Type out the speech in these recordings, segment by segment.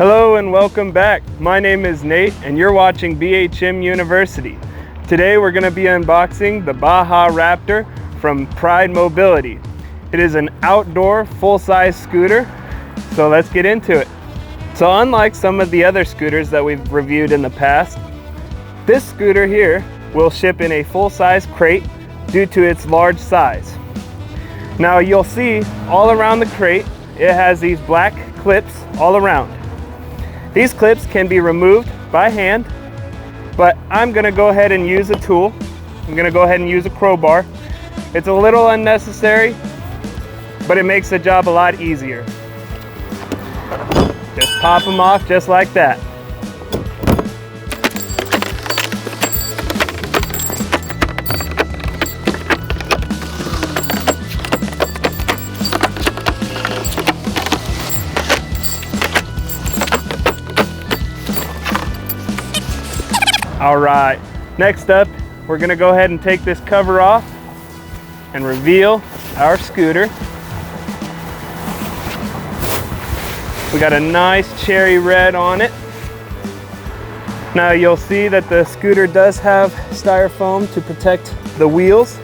Hello and welcome back. My name is Nate and you're watching BHM University. Today we're going to be unboxing the Baja Raptor from Pride Mobility. It is an outdoor full-size scooter, so let's get into it. So unlike some of the other scooters that we've reviewed in the past, this scooter here will ship in a full-size crate due to its large size. Now you'll see all around the crate it has these black clips all around. These clips can be removed by hand, but I'm going to go ahead and use a tool. I'm going to go ahead and use a crowbar. It's a little unnecessary, but it makes the job a lot easier. Just pop them off just like that. All right, next up, we're gonna go ahead and take this cover off and reveal our scooter. We got a nice cherry red on it. Now you'll see that the scooter does have styrofoam to protect the wheels.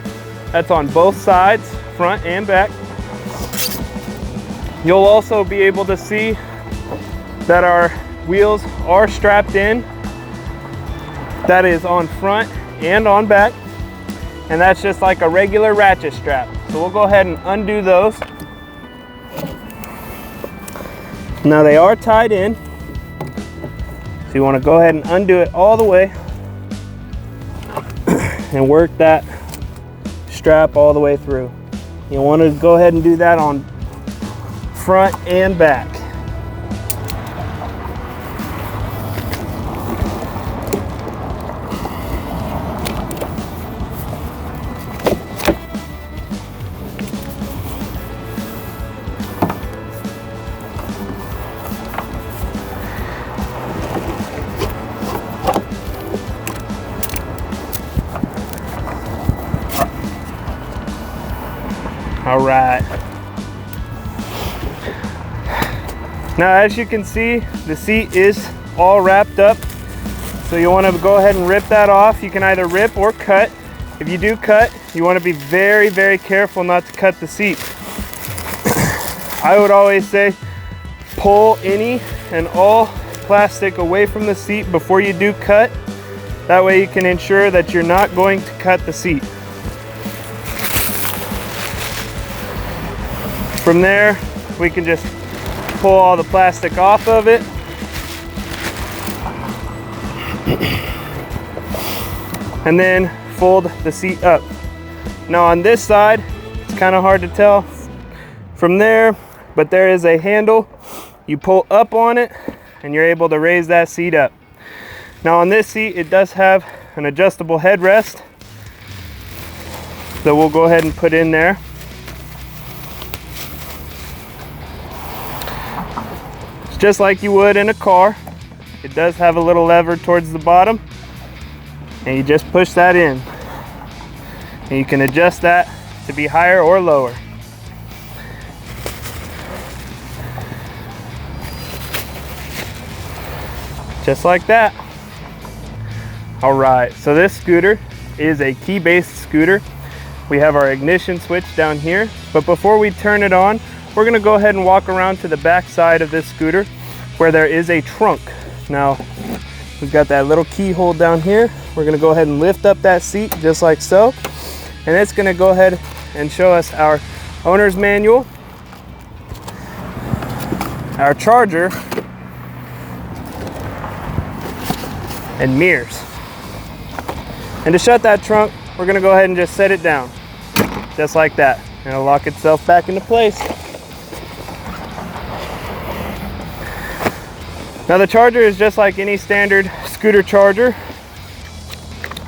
That's on both sides, front and back. You'll also be able to see that our wheels are strapped in. That is on front and on back, and that's just like a regular ratchet strap. So we'll go ahead and undo those. Now they are tied in, so you want to go ahead and undo it all the way and work that strap all the way through. You want to go ahead and do that on front and back. All right. Now, as you can see, the seat is all wrapped up. So you want to go ahead and rip that off. You can either rip or cut. If you do cut, you want to be very, very careful not to cut the seat. I would always say pull any and all plastic away from the seat before you do cut. That way you can ensure that you're not going to cut the seat. From there, we can just pull all the plastic off of it. And then fold the seat up. Now on this side, it's kind of hard to tell from there, but there is a handle. You pull up on it and you're able to raise that seat up. Now on this seat, it does have an adjustable headrest that we'll go ahead and put in there. Just like you would in a car. It does have a little lever towards the bottom, and you just push that in. And you can adjust that to be higher or lower. Just like that. All right, so this scooter is a key-based scooter. We have our ignition switch down here, but before we turn it on, we're gonna go ahead and walk around to the back side of this scooter where there is a trunk. Now, we've got that little keyhole down here. We're gonna go ahead and lift up that seat just like so. And it's gonna go ahead and show us our owner's manual, our charger, and mirrors. And to shut that trunk, we're gonna go ahead and just set it down, just like that. And it'll lock itself back into place. Now the charger is just like any standard scooter charger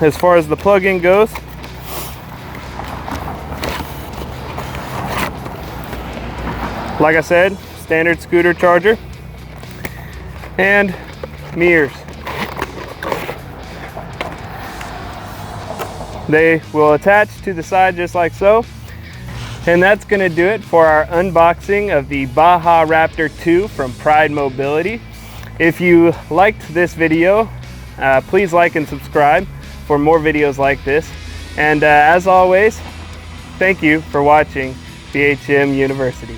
as far as the plug-in goes. Like I said, standard scooter charger. And mirrors. They will attach to the side just like so. And that's going to do it for our unboxing of the Baja Raptor 2 from Pride Mobility. If you liked this video, please like and subscribe for more videos like this. And as always, thank you for watching BHM University.